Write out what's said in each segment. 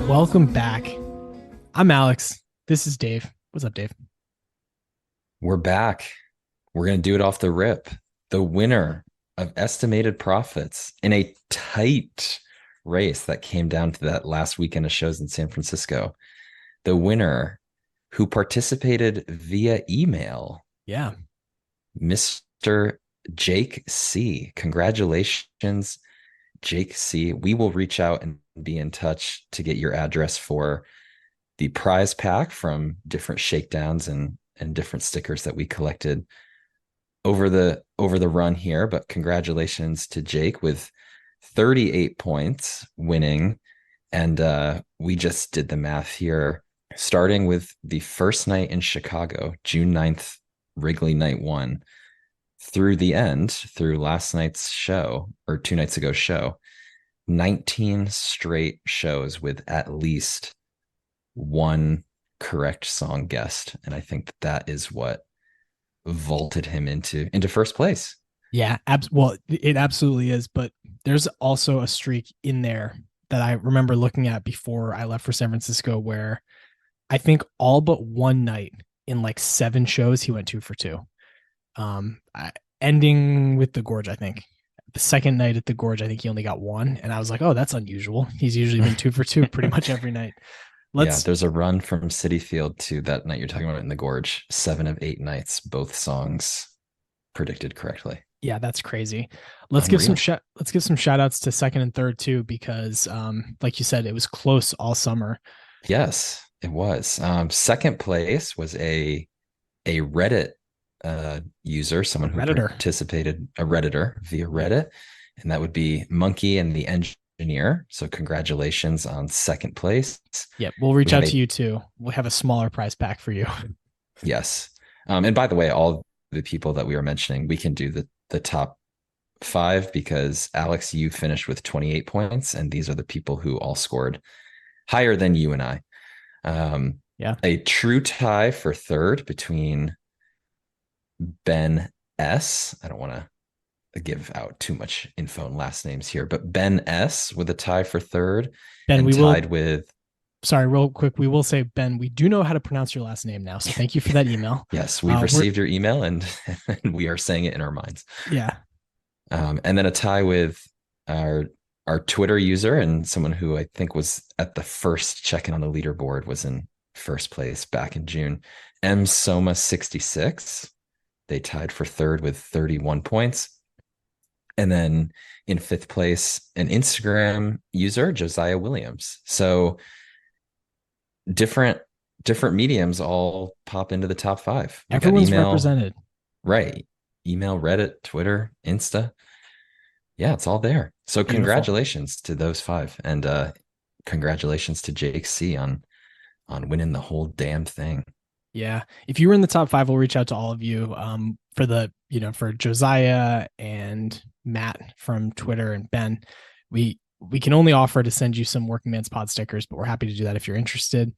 Welcome back. I'm Alex. This is Dave. What's up, Dave? We're back. We're going to do it off the rip. The winner of estimated profits in a tight race that came down to that last weekend of shows in San Francisco. The winner who participated via email, Yeah. Mr. Jake C. Congratulations, Jake C. We will reach out and be in touch to get your address for the prize pack from different shakedowns and different stickers that we collected over the run here. But congratulations to Jake with 38 points winning. And we just did the math here, starting with the first night in Chicago, June 9th, Wrigley night one, through the end, through last night's show or 2 nights ago show, 19 straight shows with at least one correct song guessed. And I think that is what vaulted him into first place. Yeah. Well, it absolutely is. But there's also a streak in there that I remember looking at before I left for San Francisco where I think all but one night in like 7 shows, he went 2 for 2. Ending with the Gorge, I think. The second night at the Gorge, I think he only got one. And I was like, oh, that's unusual. He's usually been 2 for 2 pretty much every night. Yeah, Let's there's a run from City Field to that night you're talking about in the Gorge. 7 of 8 nights, both songs predicted correctly. Yeah, that's crazy. Unreal. Let's give some shout outs to second and third too, because like you said, it was close all summer. Yes, it was. Second place was a Reddit user, A someone who Redditor. participated, a Redditor via Reddit, and that would be Monkey and the Engineer. So congratulations on second place. Yep, we'll reach We had out to a you too. We'll have a smaller prize pack for you. yes. And by the way, all the people that we were mentioning, we can do the top five because Alex, you finished with 28 points, and these are the people who all scored higher than you and I. Yeah. A true tie for third between Ben S. I don't want to give out too much info and last names here, but Ben S with a tie for third Ben, and we will tied with, sorry, real quick, we will say, Ben, we do know how to pronounce your last name now. So thank you for that email. yes, we've We're received your email and we are saying it in our minds. yeah. And then a tie with our our Twitter user and someone who I think was at the first check-in on the leaderboard was in first place back in June. M Soma 66. They tied for third with 31 points. And then in fifth place, an Instagram user, Josiah Williams. So different different mediums all pop into the top five. We got Everyone's email, represented. right? Email, Reddit, Twitter, Insta. Yeah, it's all there. So Beautiful. congratulations to those five. And congratulations to Jake C on winning the whole damn thing. Yeah. If you were in the top five, we'll reach out to all of you. For for Josiah and Matt from Twitter and Ben, we can only offer to send you some Working Man's Pod stickers, but we're happy to do that if you're interested.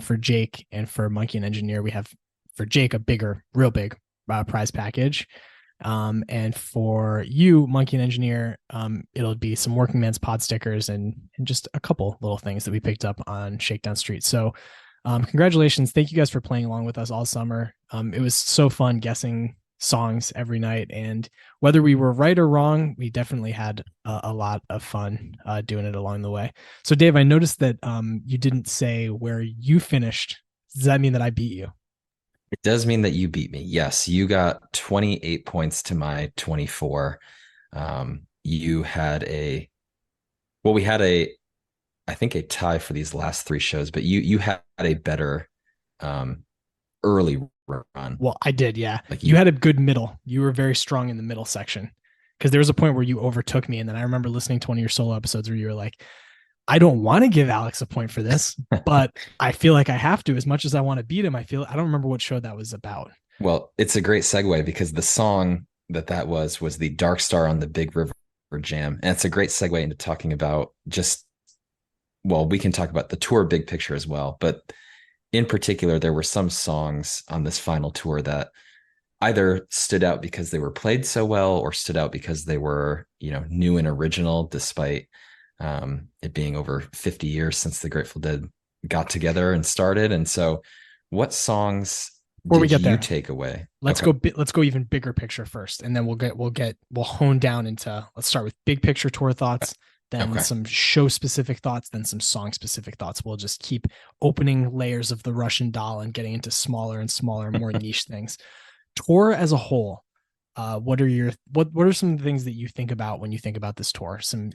For Jake and for Monkey and Engineer, we have for Jake a bigger, real big prize package. And for you, Monkey and Engineer, it'll be some Working Man's Pod stickers and just a couple little things that we picked up on Shakedown Street. So congratulations. Thank you guys for playing along with us all summer. It was so fun guessing songs every night. And whether we were right or wrong, we definitely had a lot of fun doing it along the way. So, Dave, I noticed that you didn't say where you finished. Does that mean that I beat you? It does mean that you beat me. Yes, you got 28 points to my 24. You had we had I think a tie for these last three shows, but you had a better um, early run. Well, I did. Yeah. Like You you, had a good middle. You were very strong in the middle section because there was a point where you overtook me. And then I remember listening to one of your solo episodes where you were like, I don't want to give Alex a point for this, but I feel like I have to as much as I want to beat him. I don't remember what show that was about. well, it's a great segue because the song that was the Dark Star on the Big River Jam, and it's a great segue into talking about just we can talk about the tour big picture as well, but in particular, there were some songs on this final tour that either stood out because they were played so well or stood out because they were, new and original, despite it being over 50 years since the Grateful Dead got together and started. And so, what songs Before we did get you there, take away? let's Okay. go let's go even bigger picture first, and then we'll hone down into, let's start with big picture tour thoughts, then Okay. some show specific thoughts, then some song specific thoughts. We'll just keep opening layers of the Russian doll and getting into smaller and smaller, more niche things. Tour as a whole, what are some of the things that you think about when you think about this tour? Some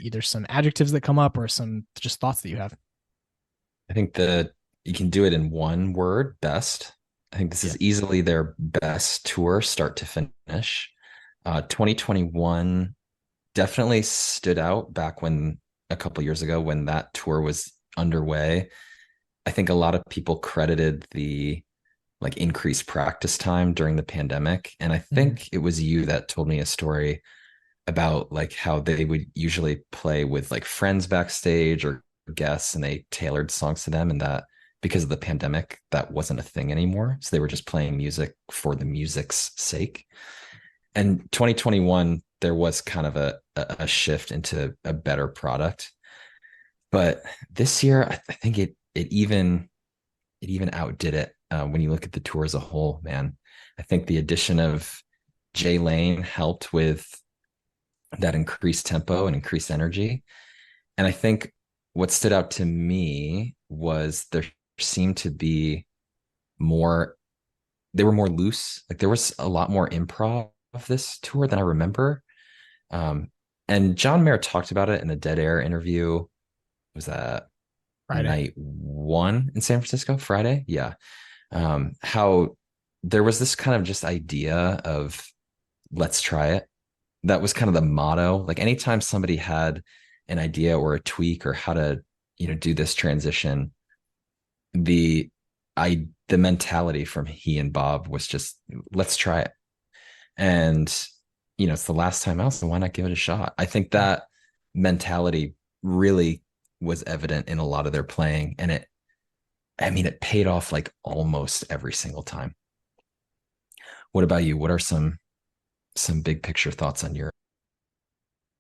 adjectives that come up, or some just thoughts that you have. I think that you can do it in one word, best. I think this Yeah. is easily their best tour, start to finish. 2021 definitely stood out back when a couple years ago when that tour was underway. I think a lot of people credited the like increased practice time during the pandemic. And I Mhm. think it was you that told me a story about like how they would usually play with like friends backstage or guests and they tailored songs to them, and that because of the pandemic that wasn't a thing anymore, so they were just playing music for the music's sake. And 2021 there was kind of a shift into a better product, but this year I think it even outdid it. When you look at the tour as a whole, man. I think the addition of Jay Lane helped with that increased tempo and increased energy. And I think what stood out to me was there seemed to be more, they were more loose. Like there was a lot more improv of this tour than I remember. Um, and John Mayer talked about it in the Dead Air interview. Was that Friday. night one in San Francisco? Friday? Yeah. How there was this kind of just idea of let's try it. That was kind of the motto. Like anytime somebody had an idea or a tweak or how to, do this transition, the the mentality from he and Bob was just let's try it. And it's the last time out, so why not give it a shot? I think Yeah. that mentality really was evident in a lot of their playing, and it paid off like almost every single time. What about you? What are some big picture thoughts on your?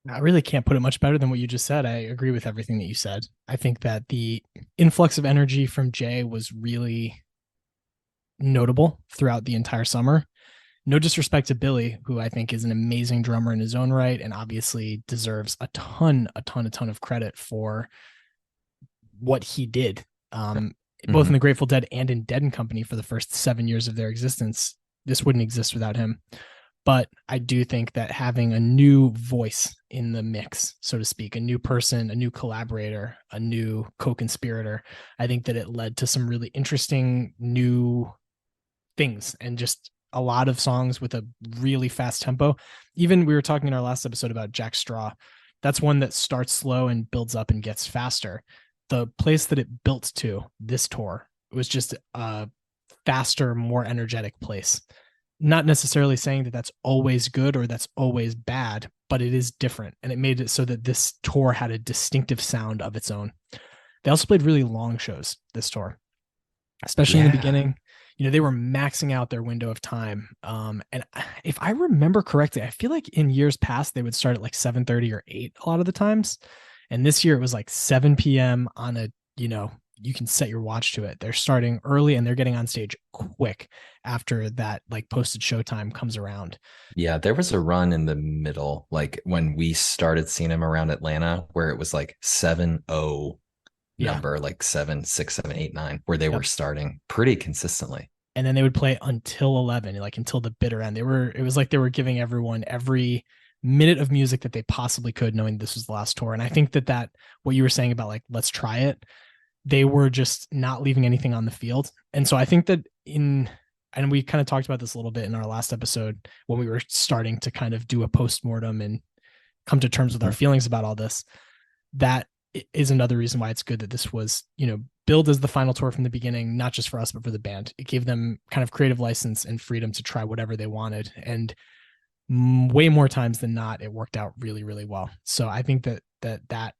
I really can't put it much better than what you just said. I agree with everything that you said. I think that the influx of energy from Jay was really notable throughout the entire summer. No disrespect to Billy, who I think is an amazing drummer in his own right and obviously deserves a ton of credit for what he did, both in Mhm. the Grateful Dead and in Dead and Company for the first 7 years of their existence. This wouldn't exist without him. But I do think that having a new voice in the mix, so to speak, a new person, a new collaborator, a new co-conspirator, I think that it led to some really interesting new things and just a lot of songs with a really fast tempo. Even we were talking in our last episode about Jack Straw. That's one that starts slow and builds up and gets faster. The place that it built to this tour was just a faster, more energetic place. Not necessarily saying that that's always good or that's always bad, but it is different. And it made it so that this tour had a distinctive sound of its own. They also played really long shows this tour, especially in the Yeah. beginning. They were maxing out their window of time. And if I remember correctly, I feel like in years past they would start at like 7:30 or 8 a lot of the times. And this year it was like 7 p.m. on a, you can set your watch to it. They're starting early and they're getting on stage quick after that like posted showtime comes around. Yeah, there was a run in the middle, like when we started seeing him around Atlanta, where it was like 7-0 Yeah. number, like 7, 6, 7, 8, 9, where they Yep. were starting pretty consistently. And then they would play until 11, like until the bitter end. It was like they were giving everyone every minute of music that they possibly could, knowing this was the last tour. And I think that what you were saying about like let's try it, they were just not leaving anything on the field. And so I think that and we kind of talked about this a little bit in our last episode when we were starting to kind of do a post-mortem and come to terms with our Mhm. feelings about all this. That is another reason why it's good that this was, billed as the final tour from the beginning, not just for us, but for the band. It gave them kind of creative license and freedom to try whatever they wanted. And way more times than not, it worked out really, really well. So I think that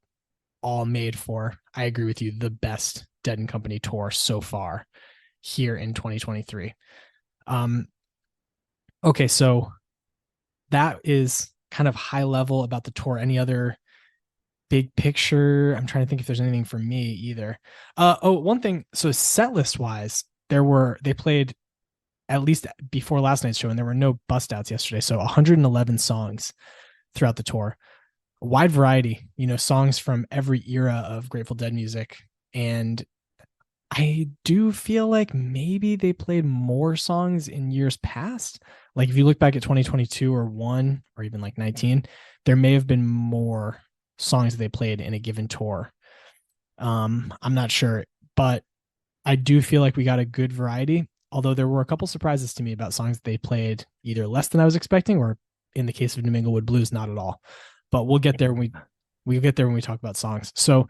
all made for, I agree with you, the best Dead and Company tour so far here in 2023. Um, okay, so that is kind of high level about the tour. Any other big picture, I'm trying to think if there's anything for me either. One thing. So set list wise, they played at least before last night's show, and there were no bust outs yesterday. So 111 songs throughout the tour, a wide variety, songs from every era of Grateful Dead music. And I do feel like maybe they played more songs in years past. Like if you look back at 2022 or one or even like 19, there may have been more songs they played in a given tour. I'm not sure, but I do feel like we got a good variety. Although there were a couple surprises to me about songs that they played either less than I was expecting, or in the case of New Minglewood Blues, not at all. But we'll get there when we talk about songs. So,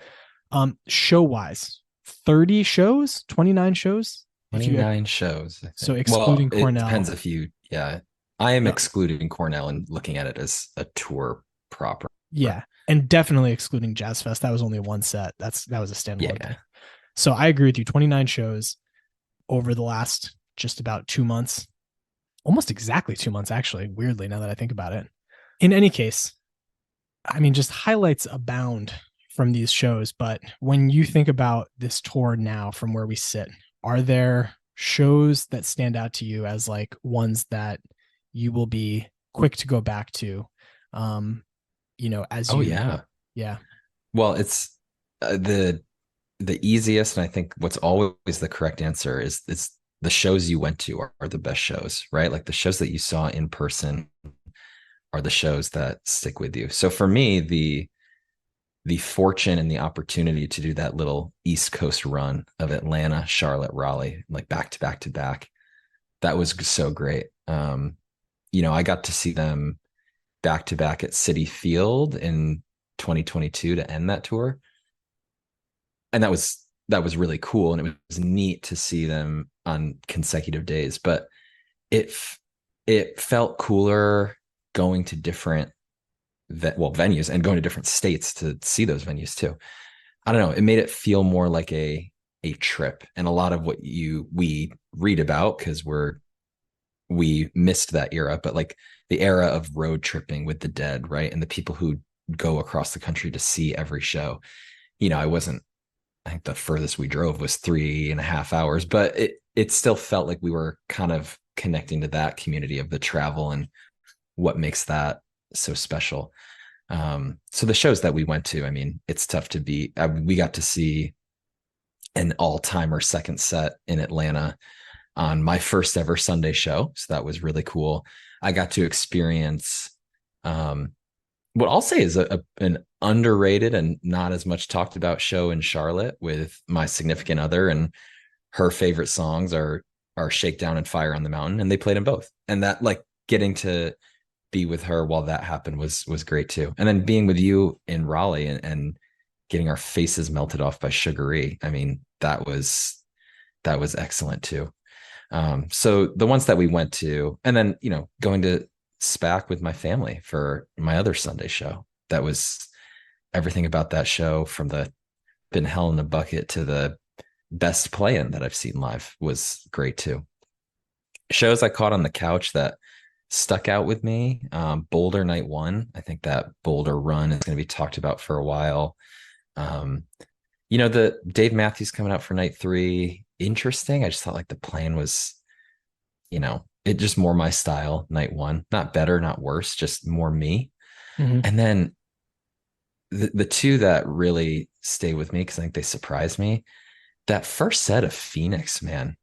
show wise, 30 shows, 29 shows. If you 29 shows, I so think. Well, excluding it depends Cornell, if you, yeah. I am no, excluding Cornell and looking at it as a tour proper. yeah, and definitely excluding Jazz Fest. That was only one set. That was a standalone Yeah. thing. So I agree with you. 29 shows over the last just about 2 months, almost exactly 2 months, actually, weirdly, now that I think about it. In any case, I mean, just highlights abound from these shows. But when you think about this tour now from where we sit, are there shows that stand out to you as like ones that you will be quick to go back to? As Oh, you, yeah. yeah. Well, it's the easiest, and I think what's always the correct answer is the shows you went to are the best shows, right? Like the shows that you saw in person are the shows that stick with you. So for me, the fortune and the opportunity to do that little East Coast run of Atlanta, Charlotte, Raleigh, like back to back to back, that was so great. I got to see them back to back at City Field in 2022 to end that tour, and that was really cool, and it was neat to see them on consecutive days. But it it felt cooler going to different venues and going to different states to see those venues too. I don't know. It made it feel more like a trip, and a lot of what we read about because we missed that era, but like the era of road tripping with the Dead, right? And the people who go across the country to see every show. I wasn't. I think the furthest we drove was 3.5 hours, but it still felt like we were kind of connecting to that community of the travel and what makes that so special. So the shows that we went to, I mean, it's tough to beat. We got to see an all-timer second set in Atlanta on my first ever Sunday show. So that was really cool. I got to experience what I'll say is an underrated and not as much talked about show in Charlotte with my significant other, and her favorite songs are Shakedown and Fire on the Mountain, and they played them both. And that, like, getting to be with her while that happened was great too. And then being with you in Raleigh and getting our faces melted off by Sugaree. I mean, that was excellent too. So the ones that we went to, and then going to SPAC with my family for my other Sunday show. That was everything about that show, from the been hell in a bucket to the best play-in that I've seen live, was great too. Shows I caught on the couch that stuck out with me. Boulder night one. I think that Boulder run is going to be talked about for a while. Um, the Dave Matthews coming out for night three. Interesting. I just thought like the plan was, it just more my style. Night one, not better, not worse, just more me. Mm-hmm. And then the two that really stay with me, because I think they surprised me. That first set of Phoenix, man,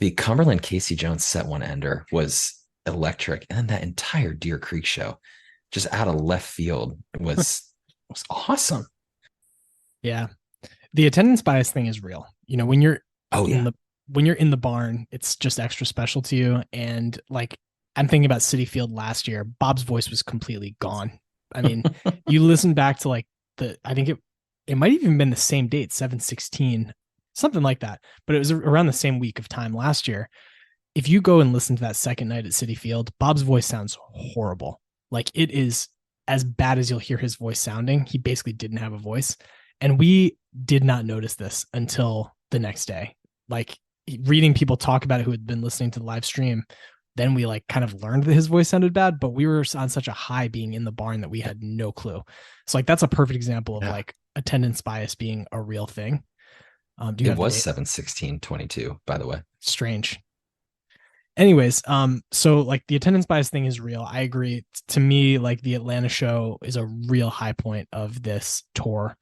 the Cumberland Casey Jones set one ender was electric. And then that entire Deer Creek show, just out of left field, was awesome. Yeah. The attendance bias thing is real. When you're Oh in yeah. the barn, it's just extra special to you. And like I'm thinking about City Field last year, Bob's voice was completely gone. I mean, you listen back to like I think it might even been the same date, 7/16, something like that. But it was around the same week of time last year. If you go and listen to that second night at City Field, Bob's voice sounds horrible. Like it is as bad as you'll hear his voice sounding. He basically didn't have a voice. And we did not notice this until the next day. Like reading people talk about it who had been listening to the live stream, then we like kind of learned that his voice sounded bad, but we were on such a high being in the barn that we had no clue. So like that's a perfect example of Yeah. like attendance bias being a real thing. Do you It have the was date? 7/16/22, by the way. Strange. Anyways, so like the attendance bias thing is real. I agree. To me, like the Atlanta show is a real high point of this tour.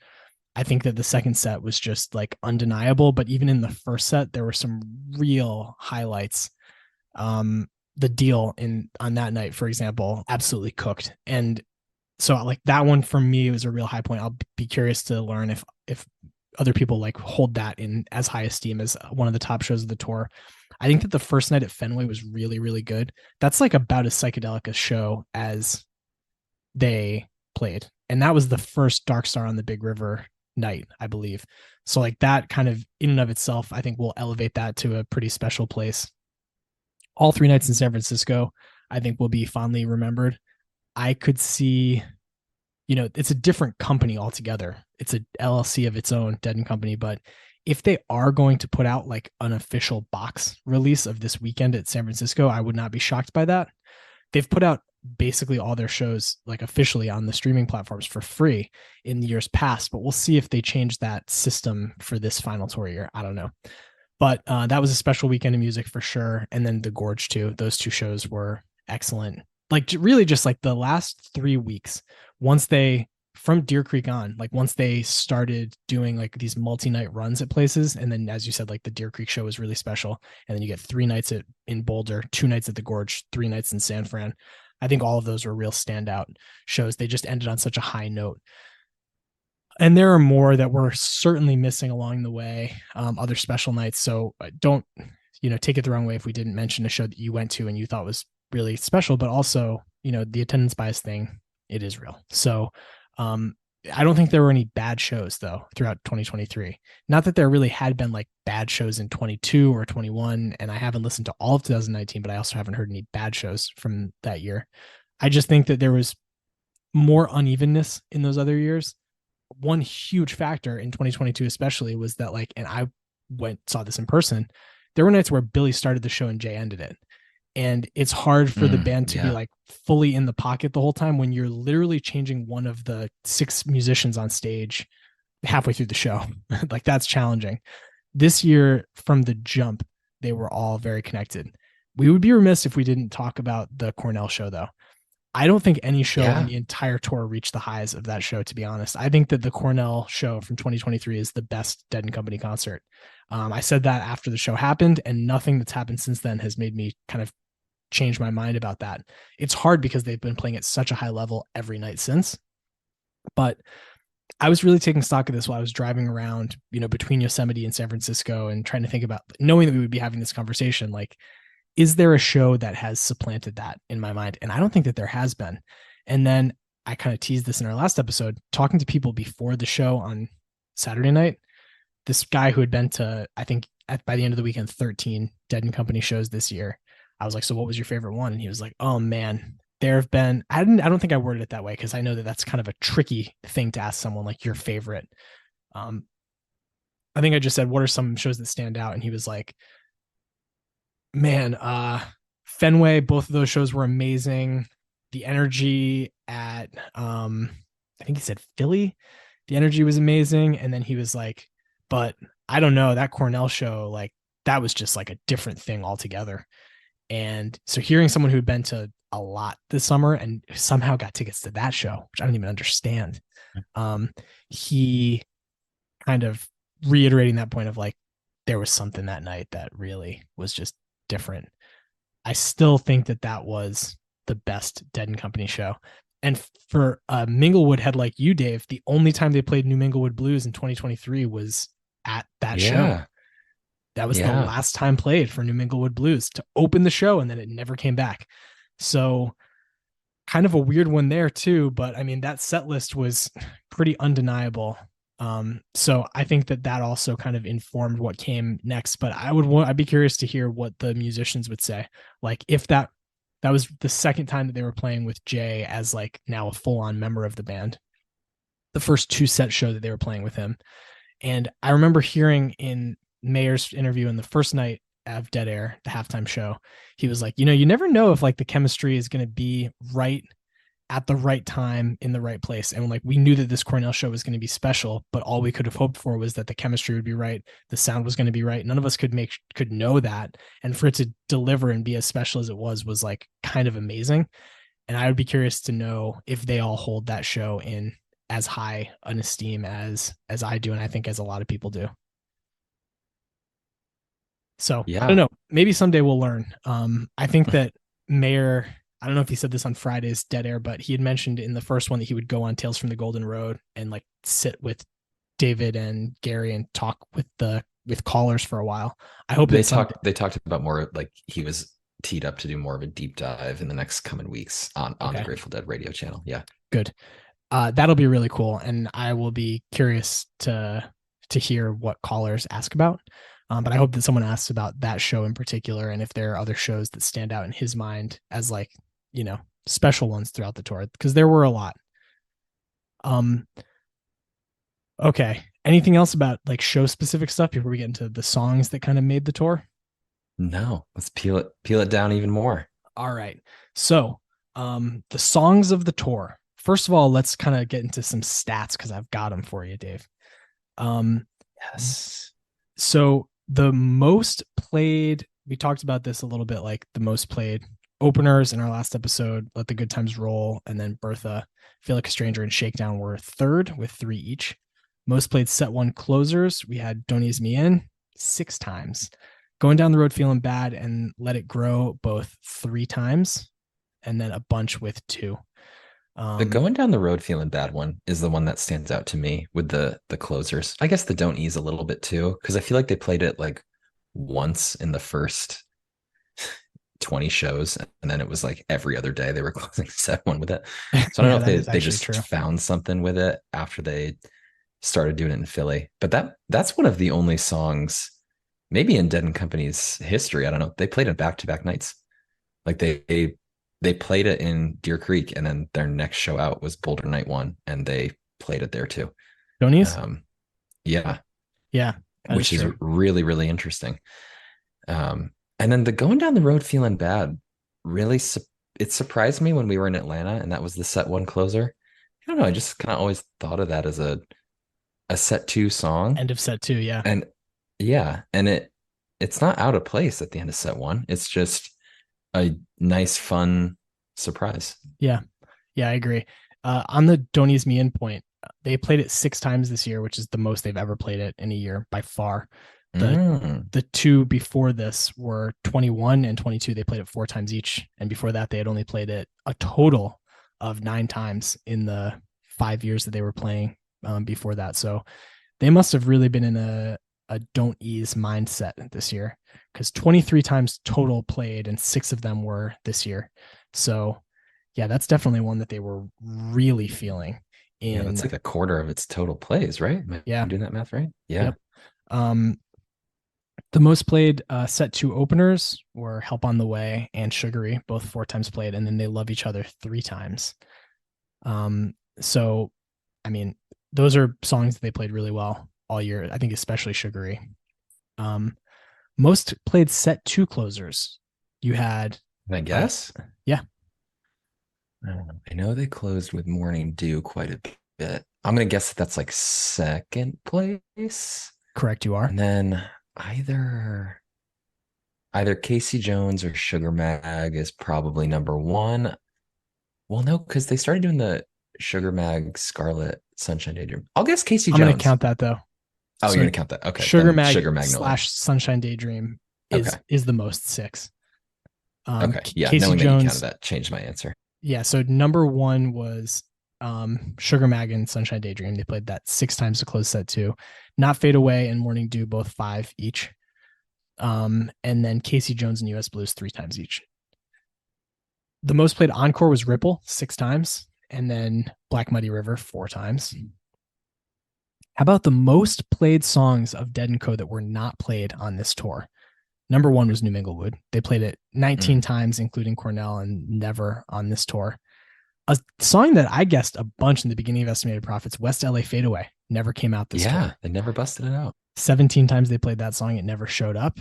I think that the second set was just like undeniable, but even in the first set, there were some real highlights. The deal in on that night, for example, absolutely cooked. And so like that one for me was a real high point. I'll be curious to learn if other people like hold that in as high esteem as one of the top shows of the tour. I think that the first night at Fenway was really, really good. That's like about as psychedelic a show as they played. And that was the first Dark Star on the Big River night, I believe. So like that kind of in and of itself, I think will elevate that to a pretty special place. All 3 nights in San Francisco, I think will be fondly remembered. I could see, it's a different company altogether. It's a LLC of its own, Dead and Company. But if they are going to put out like an official box release of this weekend at San Francisco, I would not be shocked by that. They've put out basically all their shows like officially on the streaming platforms for free in the years past, but we'll see if they change that system for this final tour year. I don't know. But that was a special weekend of music for sure. And then the Gorge too. Those two shows were excellent. Like really just like the last 3 weeks, once they from Deer Creek on, like once they started doing like these multi-night runs at places, and then as you said, like the Deer Creek show was really special, and then you get 3 nights in Boulder, 2 nights at the Gorge, 3 nights in San Fran. I think all of those were real standout shows. They just ended on such a high note. And there are more that we're certainly missing along the way, other special nights. So don't, take it the wrong way if we didn't mention a show that you went to and you thought was really special, but also, the attendance bias thing, it is real. So I don't think there were any bad shows though throughout 2023. Not that there really had been like bad shows in 22 or 21, and I haven't listened to all of 2019, but I also haven't heard any bad shows from that year. I just think that there was more unevenness in those other years. One huge factor in 2022 especially was that like, and I saw this in person, there were nights where Billy started the show and Jay ended it, and it's hard for the band to be Yeah. like fully in the pocket the whole time when you're literally changing one of the 6 musicians on stage halfway through the show. Like that's challenging. This year from the jump, they were all very connected. We would be remiss if we didn't talk about the Cornell show though. I don't think any show on Yeah. the entire tour reached the highs of that show, to be honest. I think that the Cornell show from 2023 is the best Dead and Company concert. I said that after the show happened, and nothing that's happened since then has made me kind of change my mind about that. It's hard because they've been playing at such a high level every night since. But I was really taking stock of this while I was driving around, between Yosemite and San Francisco and trying to think about knowing that we would be having this conversation. Like, is there a show that has supplanted that in my mind? And I don't think that there has been. And then I kind of teased this in our last episode, talking to people before the show on Saturday night. This guy who had been to, I think by the end of the weekend, 13 Dead and Company shows this year. I was like, so what was your favorite one? And he was like, oh man, there have been, I don't think I worded it that way because I know that that's kind of a tricky thing to ask someone like your favorite. Um, I think I just said, what are some shows that stand out? And he was like, man, Fenway, both of those shows were amazing. The energy at I think he said Philly, the energy was amazing. And then he was like, but I don't know, that Cornell show, like that was just like a different thing altogether. And so hearing someone who'd been to a lot this summer and somehow got tickets to that show, which I don't even understand, he kind of reiterating that point of like there was something that night that really was just different. I still think that that was the best Dead and Company show. And for a Minglewood head like you, Dave, the only time they played New Minglewood Blues in 2023 was at that show. Yeah. That was the Yeah. last time played for New Minglewood Blues to open the show, and then it never came back. So kind of a weird one there too, but I mean that set list was pretty undeniable. So I think that that also kind of informed what came next. But I'd be curious to hear what the musicians would say. Like if that was the second time that they were playing with Jay as like now a full on member of the band. The first 2 set show that they were playing with him, and I remember hearing in Mayer's interview in the first night of Dead Air, the halftime show, he was like, you never know if like the chemistry is going to be right at the right time in the right place. And like we knew that this Cornell show was going to be special, but all we could have hoped for was that the chemistry would be right, the sound was going to be right. None of us could know that. And for it to deliver and be as special as it was like kind of amazing. And I would be curious to know if they all hold that show in as high an esteem as I do, and I think as a lot of people do. So I don't Yeah. know. Maybe someday we'll learn. I think that Mayer, I don't know if he said this on Friday's Dead Air, but he had mentioned in the first one that he would go on Tales from the Golden Road and like sit with David and Gary and talk with callers for a while. I hope that someday. They talked about more like he was teed up to do more of a deep dive in the next coming weeks on the Okay, Grateful Dead radio channel. Yeah. good. That'll be really cool, and I will be curious to hear what callers ask about. But I hope that someone asks about that show in particular, and if there are other shows that stand out in his mind as like special ones throughout the tour, because there were a lot. Um, okay. Anything else about like show specific stuff before we get into the songs that kind of made the tour? No, let's peel it down even more. All right. So, the songs of the tour. First of all, let's kind of get into some stats because I've got them for you, Dave. Um, Yes. so the most played, we talked about this a little bit, like the most played openers in our last episode, Let the Good Times Roll, and then Bertha, Feel Like a Stranger, and Shakedown were third with 3 each. Most played set one closers, we had Don't Ease Me In 6 times. Going Down the Road Feeling Bad and Let It Grow both 3 times, and then a bunch with 2. The Um, going down the road feeling bad one is the one that stands out to me with the closers. I guess the don't ease a little bit too, because I feel like they played it like once in the first 20 shows, and then it was like every other day they were closing set one with it. So I don't know yeah, if that is they actually just true. found something with it after they started doing it in Philly. But that's one of the only songs, maybe in Dead and Company's history. I don't know. They played it back to back nights. Like they played it in Deer Creek, and then their next show out was Boulder Night One, and they played it there too. Donies? Um, yeah, Yeah, that is which is true. really really interesting. And then the going down the road feeling bad really it surprised me when we were in Atlanta, and that was the set one closer. I don't know. I just kind of always thought of that as a set two song, End of set 2, yeah. and yeah, and it's not out of place at the end of set one. It's just a nice, fun surprise. Yeah. Yeah, I agree. On the Don't Ease Me In point, they played it 6 times this year, which is the most they've ever played it in a year by far. The Mm. the two before this were 21 and 22. They played it 4 times each. And before that, they had only played it a total of 9 times in the 5 years that they were playing before that. So they must have really been in a don't ease mindset this year because 23 times total played and 6 of them were this year. So yeah, that's definitely one that they were really feeling Yeah, that's in. like a quarter of its total plays, right? Am I Yeah. doing that math right? Yeah. Yep. Um, the most played set 2 openers were Help on the Way and Sugary, both 4 times played, and then They Love Each Other 3 times. So, I mean, those are songs that they played really well all year. I think especially Sugary. Um, most played set 2 closers. You had, And I uh, guess yeah, I know they closed with Morning Dew quite a bit. I'm gonna guess that that's like second place, correct, you are. and then either either Casey Jones or Sugar Mag is probably number one. Well, no, because they started doing the Sugar Mag Scarlet Sunshine Daydream. I'll guess Casey I'm going to Jones. count that though. Oh, you're So gonna count that. Okay, Sugar then Mag Sugar Magnolia. slash Sunshine Daydream Okay. is the most 6. Okay. Yeah, Casey knowing that you counted Jones, that changed my answer. yeah. So number 1 was Sugar Mag and Sunshine Daydream. They played that 6 times to close set 2. Not Fade Away and Morning Dew both 5 each. And then Casey Jones and US Blues 3 times each. The most played encore was Ripple 6 times, and then Black Muddy River 4 times. How about the most played songs of Dead and Co that were not played on this tour? Number 1 was New Minglewood. They played it 19 Mm. times, including Cornell, and never on this tour. A song that I guessed a bunch in the beginning of Estimated Profits, West LA Fade Away, never came out this Yeah, tour. they never busted it out. 17 times they played that song. It never showed up.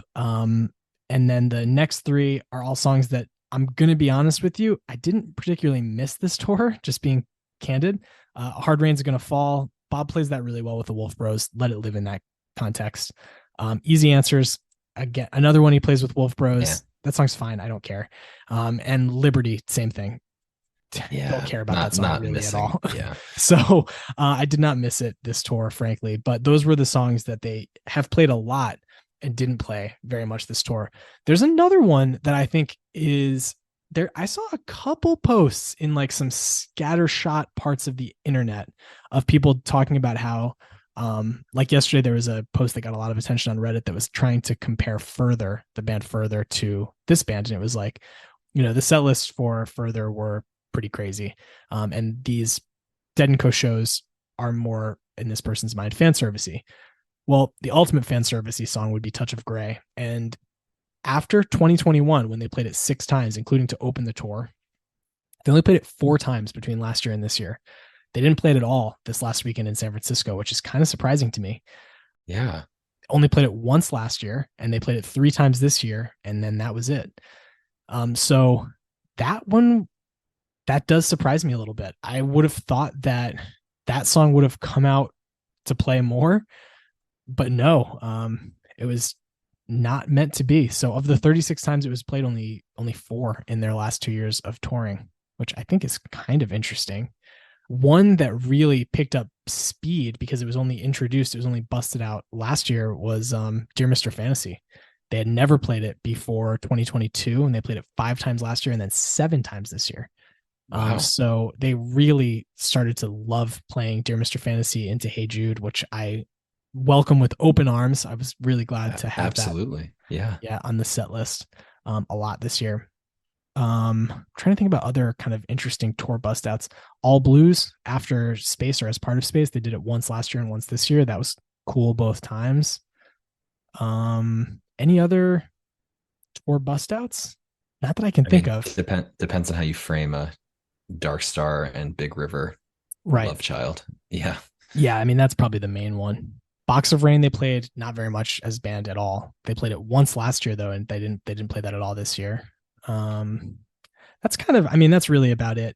And then the next three are all songs that I'm going to be honest with you. I didn't particularly miss this tour, just being candid. Hard Rain's Gonna Fall. Bob plays that really well with the Wolf Bros. Let it live in that context. Easy Answers. Again, another one he plays with Wolf Yeah. Bros. That song's fine. I don't care. And Liberty, same thing. Don't Yeah. care about that Not song not really at missing. all. Yeah. So I did not miss it this tour, frankly. But those were the songs that they have played a lot and didn't play very much this tour. There's another one that I think is there. I saw a couple posts in like some scattershot parts of the internet of people talking about how, like yesterday, there was a post that got a lot of attention on Reddit that was trying to compare Further, the band Further, to this band. And it was like, the set lists for Further were pretty crazy. And these Dead and Co shows are more, in this person's mind, fan servicey. Well, the ultimate fan servicey song would be Touch of Grey. And after 2021, when they played it 6 times, including to open the tour, they only played it 4 times between last year and this year. They didn't play it at all this last weekend in San Francisco, which is kind of surprising to me. Yeah. Only played it once last year, and they played it 3 times this year, and then that was it. So that one, that does surprise me a little bit. I would have thought that that song would have come out to play more, but no, it was not meant to be. So of the 36 times it was played, only 4 in their last 2 years of touring, which I think is kind of interesting. One that really picked up speed because it was only introduced, it was only busted out last year, was Dear Mr. Fantasy. They had never played it before 2022, and they played it 5 times last year and then 7 times this year. Wow. So they really started to love playing Dear Mr. Fantasy into Hey Jude, which I welcome with open arms. I was really glad to have that, Absolutely. Yeah. yeah, on the set list a lot this year. Trying to think about other kind of interesting tour bust outs. All Blues after Space, or as part of Space, they did it once last year and once this year. That was cool both times. Any other tour bust outs? Not that I can I think mean, of. depends on how you frame a Dark Star and Big River Right. love child. Yeah. Yeah, I mean that's probably the main one. Box of Rain they played not very much as band at all. They played it once last year though, and they didn't play that at all this year. Um, that's kind of, I mean, that's really about it.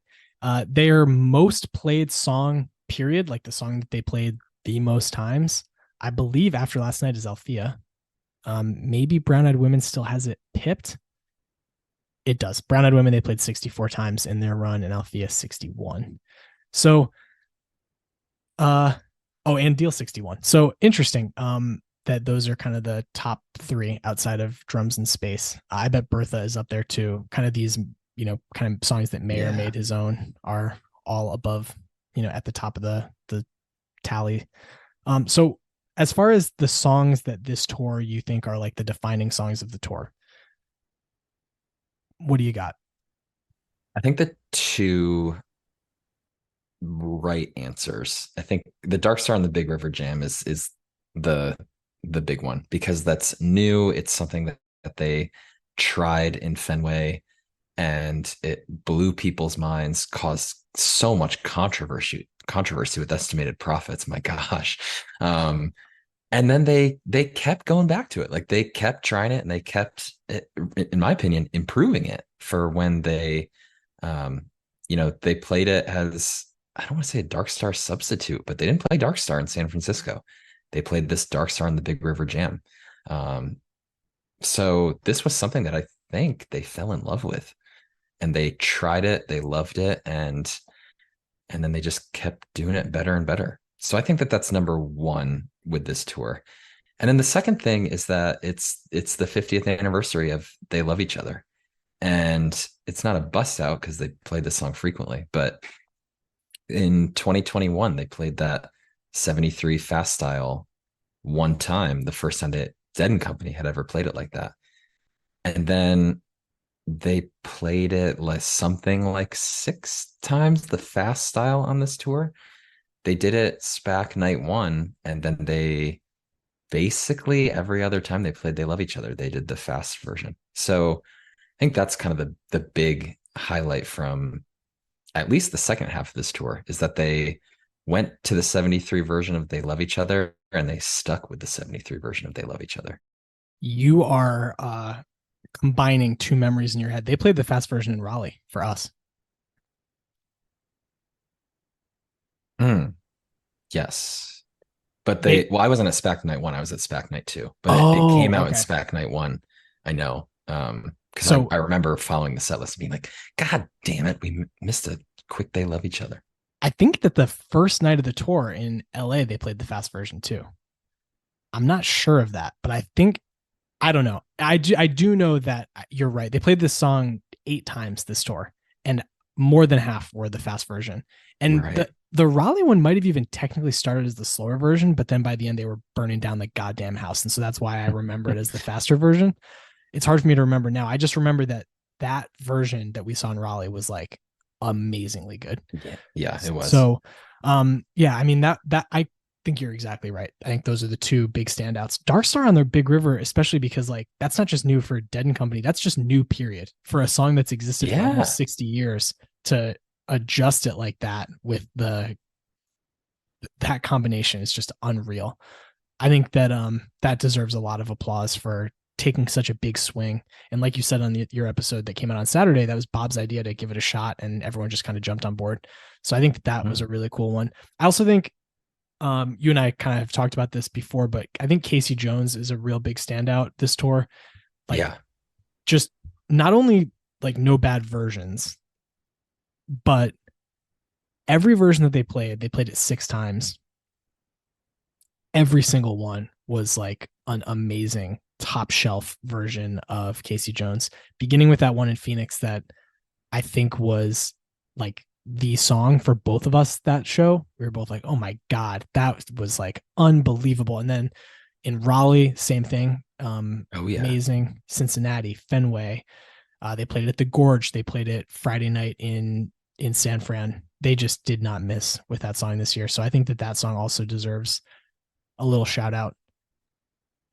Their most played song, period, like the song that they played the most times, I believe after last night, is Althea. Maybe Brown Eyed Women still has it pipped. It does. Brown Eyed Women, they played 64 times in their run, and Althea 61. So, uh, oh, and Deal 61. So interesting. That those are kind of the top 3 outside of Drums and Space. I bet Bertha is up there too. Kind of these, kind of songs that Mayer Yeah. made his own are all above, at the top of the tally. So as far as the songs that this tour you think are like the defining songs of the tour, what do you got? I think the two right answers. I think the Dark Star and the Big River Jam is the the big one because that's new. It's something that they tried in Fenway and it blew people's minds, caused so much controversy with estimated profits. My gosh. And then they kept going back to it. Like they kept trying it and they kept it, in my opinion, improving it for when um, they played it as, I don't want to say a Dark Star substitute, but they didn't play Dark Star in San Francisco. They played this Dark Star in the Big River Jam. Um, so this was something that I think they fell in love with and they tried it, they loved it, and then they just kept doing it better and better. So I think that that's number one with this tour. And then the second thing is that it's the 50th anniversary of They Love Each Other. And it's not a bust out because they played this song frequently, but in 2021 they played that 73 fast style one time, the first time that Dead and Company had ever played it like that. And then they played it like something like 6 times the fast style on this tour. They did it SPAC night one, and then they basically every other time they played They Love Each Other, they did the fast version. So I think that's kind of the big highlight from at least the second half of this tour is that they went to the 73 version of They Love Each Other and they stuck with the 73 version of They Love Each Other. You are combining two memories in your head. They played the fast version in Raleigh for us. Mm, yes. But They well, I wasn't at SPAC Night 1. I was at SPAC Night 2. But it Oh, came out in okay. SPAC Night 1. I know. Because So I remember following the set list and being like, God damn it, we missed a quick They Love Each Other. I think that the first night of the tour in LA, they played the fast version too. I'm not sure of that, but I don't know. I do know that you're right. They played this song 8 times this tour, and more than half were the fast version. And the Right. the Raleigh one might have even technically started as the slower version, but then by the end they were burning down the goddamn house, and so that's why I remember it as the faster version. It's hard for me to remember now. I just remember that that version that we saw in Raleigh was like amazingly good. Yeah. Yeah, it was. So, yeah, I mean that I think you're exactly right. I think those are the two big standouts. Dark Star on the Big River, especially because like that's not just new for Dead and Company. That's just new. Period for a song that's existed for almost Yeah. 60 years to adjust it like that with the that combination is just unreal. I think that that deserves a lot of applause for taking such a big swing. And like you said on your episode that came out on Saturday, that was Bob's idea to give it a shot, and everyone just kind of jumped on board. So I think that that was Mm. a really cool one. I also think you and I kind of have talked about this before, but I think Casey Jones is a real big standout this tour. Like Yeah. just not only like no bad versions, but every version that they played it 6 times. Every single one was like an amazing top shelf version of Casey Jones, beginning with that one in Phoenix that I think was like the song for both of us that show. We were both like, oh my God, that was like unbelievable. And then in Raleigh, same thing. Oh, yeah. Amazing. Cincinnati, Fenway. They played it at the Gorge. They played it Friday night in San Fran. They just did not miss with that song this year. So I think that that song also deserves a little shout out.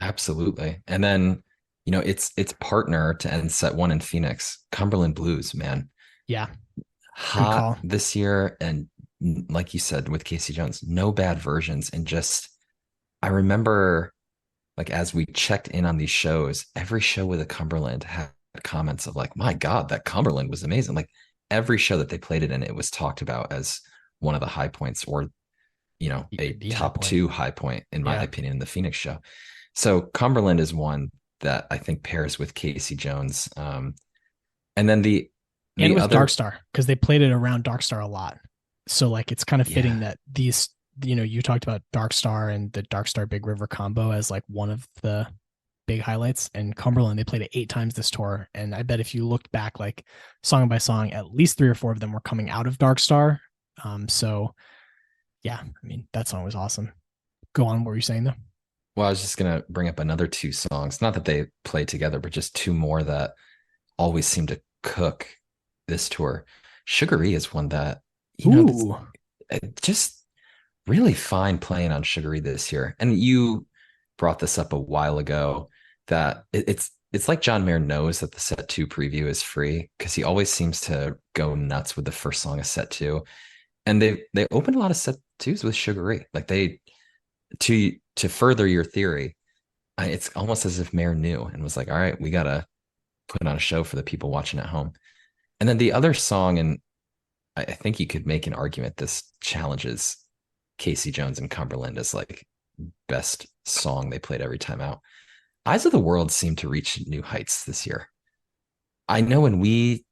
Absolutely. And then, its partner to end set 1 in Phoenix, Cumberland Blues, man. Yeah, good Hot call. this year. And like you said with Casey Jones, no bad versions. And just, I remember like as we checked in on these shows, every show with a Cumberland had comments of like, my God, that Cumberland was amazing. Like every show that they played it in, it was talked about as one of the high points or, a The high top point. two high point, in my Yeah. opinion, in the Phoenix show. So Cumberland is one that I think pairs with Casey Jones. And then And the with other, Darkstar, because they played it around Darkstar a lot. So like it's kind of fitting yeah, that these, you talked about Darkstar and the Darkstar Big River combo as like one of the big highlights. And Cumberland, they played it 8 times this tour. And I bet if you looked back like song by song, at least 3 or 4 of them were coming out of Darkstar. So yeah, I mean that song was awesome. Go on, what were you saying though? well, I was just gonna bring up another two songs. Not that they played together, but just two more that always seem to cook this tour. Sugary is one that, that's Ooh. just really fine playing on Sugary this year. And you brought this up a while ago that it's like John Mayer knows that the set 2 preview is free because he always seems to go nuts with the first song of set 2. And they opened a lot of set 2s with Sugary. Like they to further your theory, it's almost as if Mayer knew and was like, all right, we gotta put on a show for the people watching at home. And then the other song, and I think you could make an argument this challenges Casey Jones and Cumberland as like best song they played every time out. Eyes of the World seemed to reach new heights this year. I know when we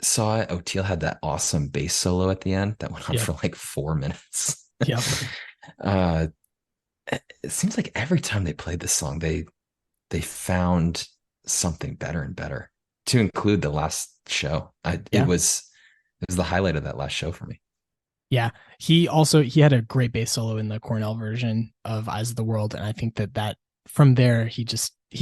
saw it, O'Teal had that awesome bass solo at the end that went on Yep. for like 4 minutes. Yep. uh, it seems like every time they played this song, they found something better and better. To include the last show, it Yeah. was the highlight of that last show for me. Yeah. He had a great bass solo in the Cornell version of Eyes of the World. And I think that from there he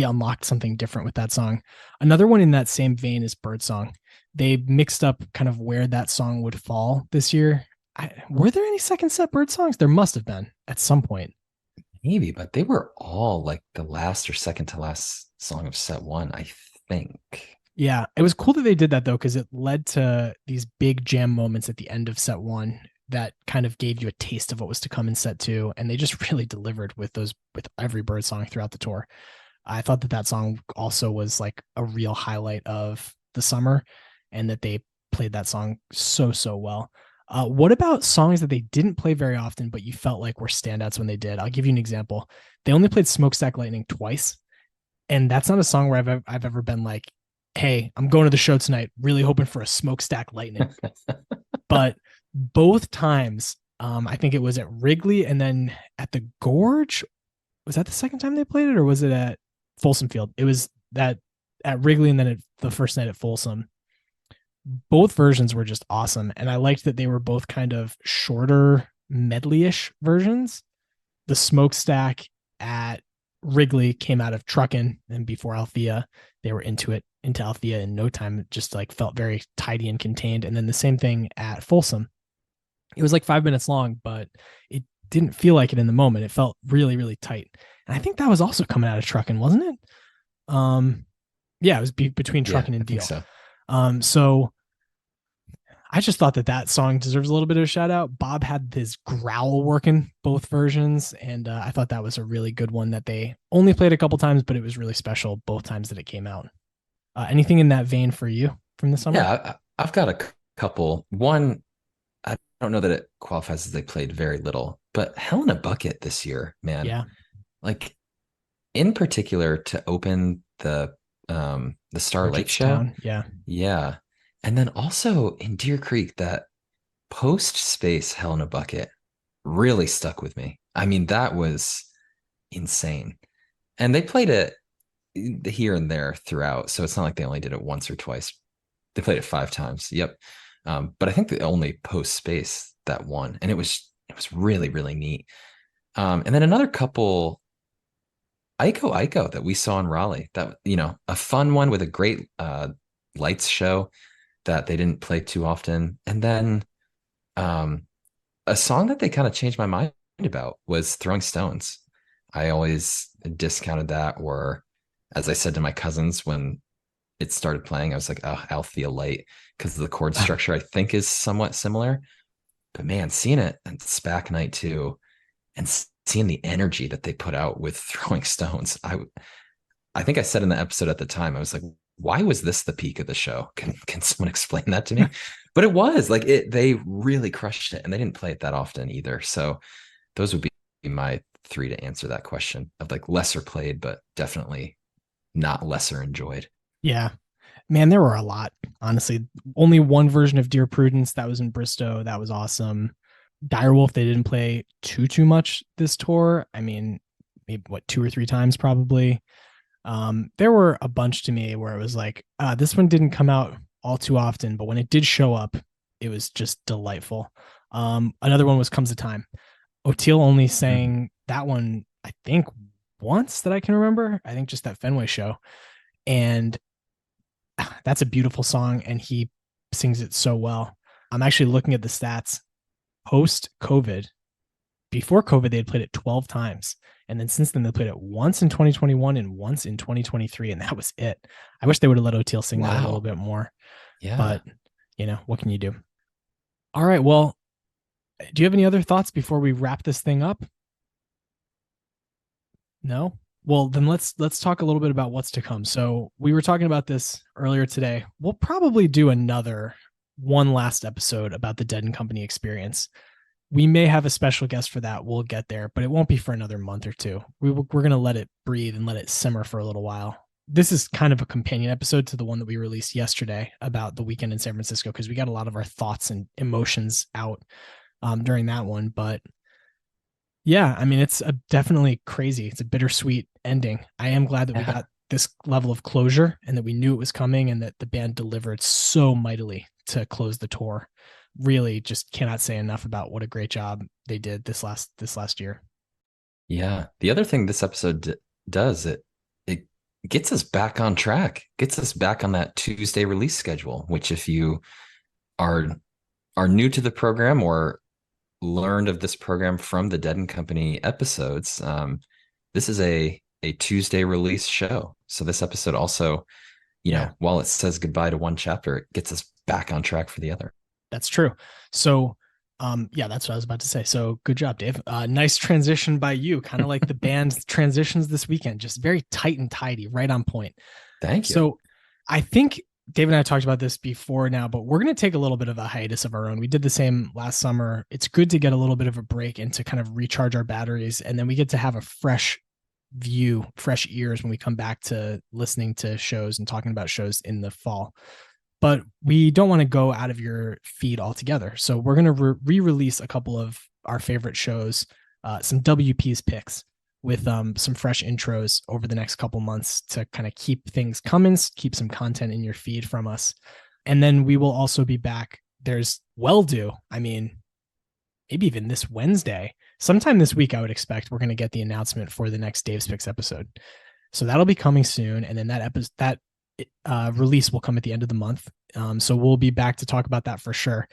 unlocked something different with that song. Another one in that same vein is Birdsong. They mixed up kind of where that song would fall this year. Were there any second set bird songs? There must have been at some point. Maybe, but they were all like the last or second to last song of set 1, I think. Yeah, it was cool that they did that though, because it led to these big jam moments at the end of set 1 that kind of gave you a taste of what was to come in set 2, and they just really delivered with every bird song throughout the tour. I thought that that song also was like a real highlight of the summer, and that they played that song so well. What about songs that they didn't play very often, but you felt like were standouts when they did? I'll give you an example. They only played Smokestack Lightning twice, and that's not a song where I've ever been like, "Hey, I'm going to the show tonight, really hoping for a Smokestack Lightning." But both times, I think it was at Wrigley and then at the Gorge. Was that the second time they played it, or was it at Folsom Field? It was that at Wrigley and then the first night at Folsom. Both versions were just awesome, and I liked that they were both kind of shorter medley-ish versions. The Smokestack at Wrigley came out of Truckin', and before Althea, they were into Althea in no time. It just like felt very tidy and contained. And then the same thing at Folsom. It was like 5 minutes long, but it didn't feel like it in the moment. It felt really tight. And I think that was also coming out of Truckin', wasn't it? Yeah, it was between Yeah, Truckin' I and think Deal. so. So I just thought that that song deserves a little bit of a shout out. Bob had his growl working both versions, and I thought that was a really good one that they only played a couple times, but it was really special both times that it came out. Anything in that vein for you from the summer? Yeah, I've got a couple. One, I don't know that it qualifies as they played very little, but Hell in a Bucket this year, man. Yeah, Like in particular to open the Star Lake Bridget's show. Town. Yeah, Yeah. And then also in Deer Creek, that post space Hell in a Bucket really stuck with me. I mean, that was insane. And they played it here and there throughout. So it's not like they only did it once or twice. They played it 5 times. Yep. But I think they only post space that one. And it was really neat. And then another couple Ico Ico that we saw in Raleigh. That, a fun one with a great lights show that they didn't play too often. And then um, a song that they kind of changed my mind about was Throwing Stones. I always discounted that, or as I said to my cousins when it started playing, I was like, oh, Althea Light, because the chord structure I think is somewhat similar. But man, seeing it and SPAC night too, and seeing the energy that they put out with Throwing Stones, I think I said in the episode at the time, I was like, why was this the peak of the show? Can someone explain that to me? But it was like they really crushed it, and they didn't play it that often either. So those would be my three to answer that question of like lesser played, but definitely not lesser enjoyed. yeah. Man, there were a lot. Honestly, only one version of Dear Prudence that was in Bristow. That was awesome. Direwolf, they didn't play too much this tour. I mean, maybe what, two or three times probably. There were a bunch to me where it was like, this one didn't come out all too often, but when it did show up, it was just delightful. Another one was Comes a Time. O'Teal only Mhm. sang that one, I think, once that I can remember. I think just that Fenway show. And that's a beautiful song, and he sings it so well. I'm actually looking at the stats post COVID. Before COVID, they had played it 12 times. And then since then, they played it once in 2021 and once in 2023. And that was it. I wish they would have let O'Teal sing that a little Wow. bit more. Yeah. But, what can you do? All right. Well, do you have any other thoughts before we wrap this thing up? No? Well, then let's talk a little bit about what's to come. So we were talking about this earlier today. We'll probably do another one last episode about the Dead and Company experience. We may have a special guest for that. We'll get there, but it won't be for another month or two. We're going to let it breathe and let it simmer for a little while. This is kind of a companion episode to the one that we released yesterday about the weekend in San Francisco, because we got a lot of our thoughts and emotions out during that one. But yeah, I mean, it's definitely crazy. It's a bittersweet ending. I am glad that we Yeah. got this level of closure and that we knew it was coming and that the band delivered so mightily to close the tour. Really just cannot say enough about what a great job they did this last year. Yeah. The other thing this episode does, it gets us back on track, gets us back on that Tuesday release schedule, which if you are are new to the program or learned of this program from the Dead and Company episodes, this is a Tuesday release show. So this episode also, Yeah, while it says goodbye to one chapter, it gets us back on track for the other. that's true. So Yeah, that's what I was about to say. So good job, Dave. Nice transition by you, kind of like the band transitions this weekend, just very tight and tidy, right on point. Thank you. So I think Dave and I talked about this before now, but we're going to take a little bit of a hiatus of our own. We did the same last summer. It's good to get a little bit of a break and to kind of recharge our batteries. And then we get to have a fresh view, fresh ears when we come back to listening to shows and talking about shows in the fall. But we don't want to go out of your feed altogether. So we're going to re-release a couple of our favorite shows, some WP's picks with some fresh intros over the next couple months to kind of keep things coming, keep some content in your feed from us. And then we will also be back. There's well due. I mean, maybe even this Wednesday, sometime this week, I would expect we're going to get the announcement for the next Dave's Picks episode. So that'll be coming soon. And then that release will come at the end of the month. So we'll be back to talk about that for sure.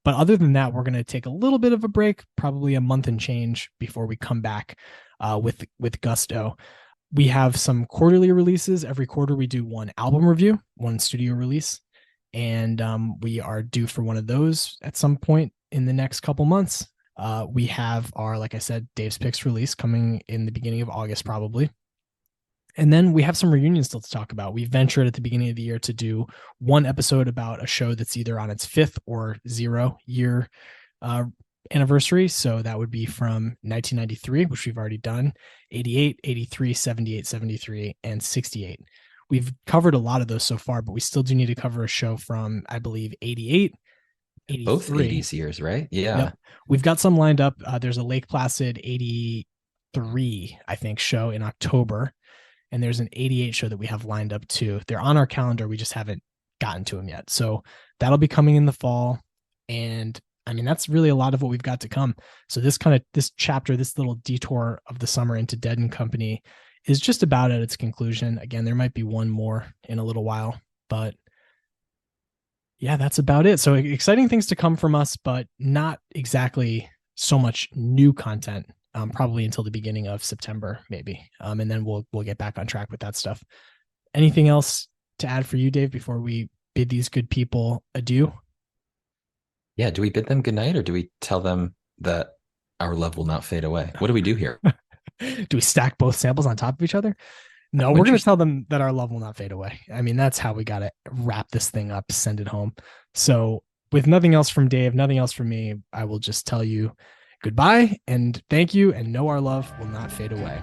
But other than that, we're going to take a little bit of a break, probably a month and change before we come back with gusto. We have some quarterly releases. Every quarter, we do one album review, one studio release. And we are due for one of those at some point in the next couple months. We have our, like I said, Dave's Picks release coming in the beginning of August, probably. And then we have some reunions still to talk about. We ventured at the beginning of the year to do one episode about a show that's either on its 5th or 0 year anniversary. So that would be from 1993, which we've already done, 88, 83, 78, 73, and 68. We've covered a lot of those so far, but we still do need to cover a show from, I believe, 88, Both 83. 80s years, right? Yeah. Yep. We've got some lined up. There's a Lake Placid 83, I think, show in October. And there's an 88 show that we have lined up too. They're on our calendar. We just haven't gotten to them yet. So that'll be coming in the fall. And I mean, that's really a lot of what we've got to come. So this chapter, this little detour of the summer into Dead and Company is just about at its conclusion. Again, there might be one more in a little while, but yeah, that's about it. So exciting things to come from us, but not exactly so much new content. Probably until the beginning of September, maybe. And then we'll get back on track with that stuff. Anything else to add for you, Dave, before we bid these good people adieu? Yeah. Do we bid them good night or do we tell them that our love will not fade away? What do we do here? Do we stack both samples on top of each other? No, Oh, we're going to tell interesting. them that our love will not fade away. I mean, that's how we got to wrap this thing up, send it home. So with nothing else from Dave, nothing else from me, I will just tell you goodbye and thank you, and know our love will not fade away.